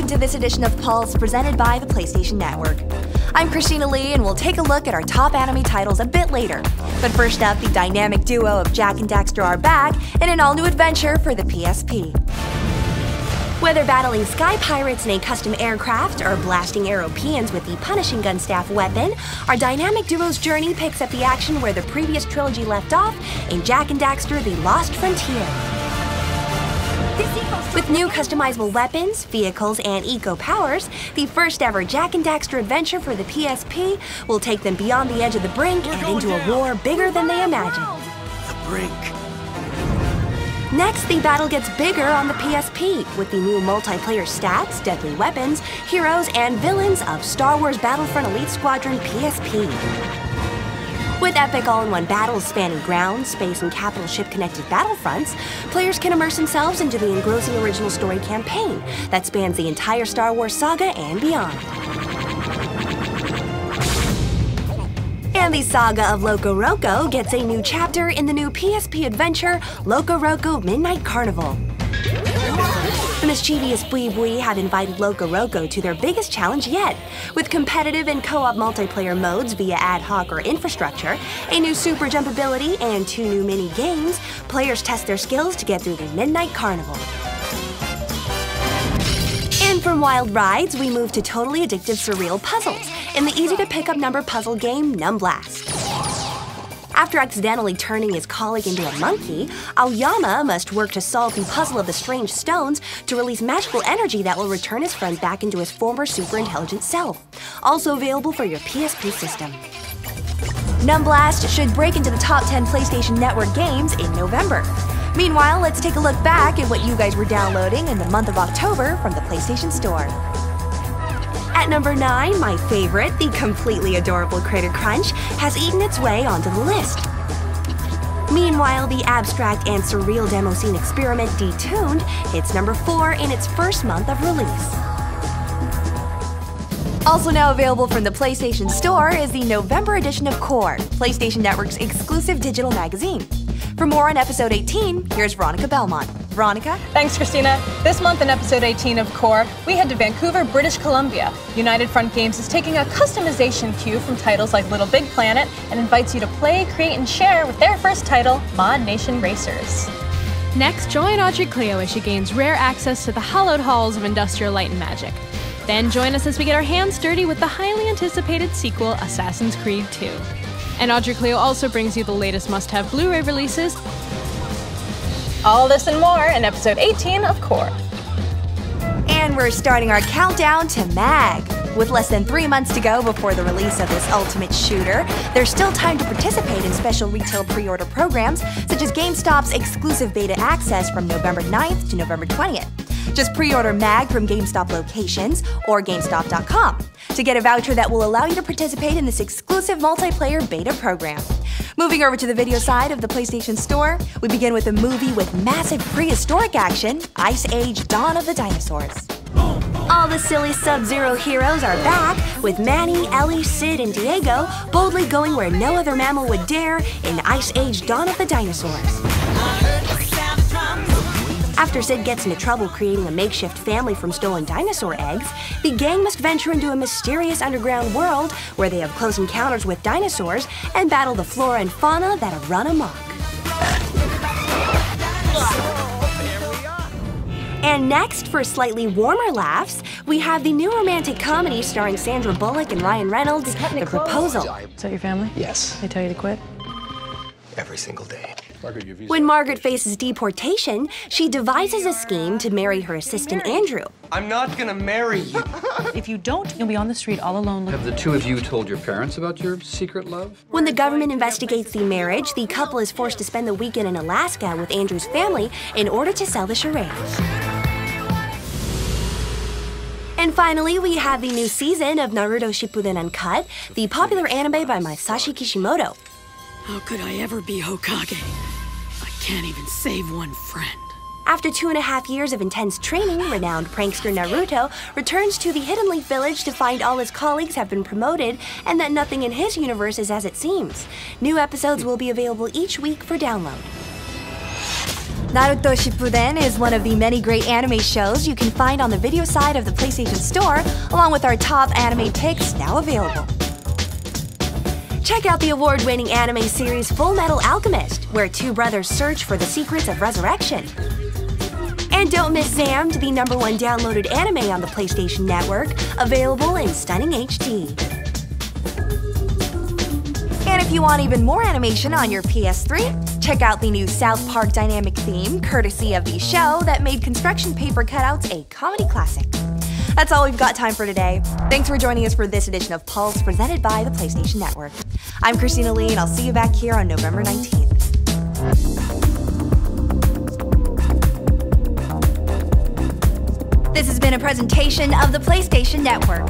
to this edition of Pulse presented by the PlayStation Network. I'm Christina Lee, and we'll take a look at our top anime titles a bit later. But first up, the dynamic duo of Jak and Daxter are back in an all-new adventure for the PSP. Whether battling sky pirates in a custom aircraft or blasting Europeans with the punishing gun staff weapon, our dynamic duo's journey picks up the action where the previous trilogy left off in Jak and Daxter: The Lost Frontier. With new customizable weapons, vehicles, and eco-powers, the first ever Jak and Daxter adventure for the PSP will take them beyond the edge of the brink and into a war bigger than they imagined. The brink. Next, the battle gets bigger on the PSP with the new multiplayer stats, deadly weapons, heroes, and villains of Star Wars Battlefront Elite Squadron PSP. With epic all-in-one battles spanning ground, space, and capital ship-connected battlefronts, players can immerse themselves into the engrossing original story campaign that spans the entire Star Wars saga and beyond. And the saga of Loco Roco gets a new chapter in the new PSP adventure, Loco Roco Midnight Carnival. The mischievous Bui Bui have invited Loco Roco to their biggest challenge yet, with competitive and co-op multiplayer modes via ad hoc or infrastructure, a new super jump ability, and 2 new mini-games. Players test their skills to get through the Midnight Carnival. And from wild rides, we move to totally addictive surreal puzzles in the easy-to-pick-up number puzzle game Numblast. After accidentally turning his colleague into a monkey, Aoyama must work to solve the puzzle of the strange stones to release magical energy that will return his friend back into his former super-intelligent self. Also available for your PSP system. Numblast should break into the top 10 PlayStation Network games in November. Meanwhile, let's take a look back at what you guys were downloading in the month of October from the PlayStation Store. At number 9, my favorite, the completely adorable Critter Crunch, has eaten its way onto the list. Meanwhile, the abstract and surreal demo scene experiment Detuned hits number 4 in its first month of release. Also now available from the PlayStation Store is the November edition of Core, PlayStation Network's exclusive digital magazine. For more on episode 18, here's Veronica Belmont. Veronica? Thanks, Christina. This month in episode 18 of Core, we head to Vancouver, British Columbia. United Front Games is taking a customization cue from titles like Little Big Planet and invites you to play, create, and share with their first title, Mod Nation Racers. Next, join Audrey Cleo as she gains rare access to the hallowed halls of Industrial Light and Magic. Then join us as we get our hands dirty with the highly anticipated sequel, Assassin's Creed 2. And Audrey Cleo also brings you the latest must-have Blu-ray releases. All this and more in episode 18 of Core. And we're starting our countdown to MAG. With less than 3 months to go before the release of this ultimate shooter, there's still time to participate in special retail pre-order programs, such as GameStop's exclusive beta access from November 9th to November 20th. Just pre-order MAG from GameStop locations or GameStop.com to get a voucher that will allow you to participate in this exclusive multiplayer beta program. Moving over to the video side of the PlayStation Store, we begin with a movie with massive prehistoric action, Ice Age: Dawn of the Dinosaurs. All the silly Sub-Zero heroes are back, with Manny, Ellie, Sid, and Diego boldly going where no other mammal would dare in Ice Age: Dawn of the Dinosaurs. After Sid gets into trouble creating a makeshift family from stolen dinosaur eggs, the gang must venture into a mysterious underground world where they have close encounters with dinosaurs and battle the flora and fauna that have run amok. And next, for slightly warmer laughs, we have the new romantic comedy starring Sandra Bullock and Ryan Reynolds, The Proposal. Is that your family? Yes. They tell you to quit? Every single day. When Margaret faces deportation, she devises a scheme to marry her assistant Andrew. I'm not gonna marry you. If you don't, you'll be on the street all alone. Have the two of you told your parents about your secret love? When the government investigates the marriage, the couple is forced to spend the weekend in Alaska with Andrew's family in order to sell the charades. And finally, we have the new season of Naruto Shippuden Uncut, the popular anime by Masashi Kishimoto. How could I ever be Hokage? I can't even save one friend. After 2.5 years of intense training, renowned prankster Naruto returns to the Hidden Leaf Village to find all his colleagues have been promoted and that nothing in his universe is as it seems. New episodes will be available each week for download. Naruto Shippuden is one of the many great anime shows you can find on the video side of the PlayStation Store, along with our top anime picks now available. Check out the award-winning anime series Full Metal Alchemist, where two brothers search for the secrets of resurrection. And don't miss Zammed, the #1 downloaded anime on the PlayStation Network, available in stunning HD. And if you want even more animation on your PS3, check out the new South Park dynamic theme, courtesy of the show that made construction paper cutouts a comedy classic. That's all we've got time for today. Thanks for joining us for this edition of Pulse, presented by the PlayStation Network. I'm Christina Lee, and I'll see you back here on November 19th. This has been a presentation of the PlayStation Network.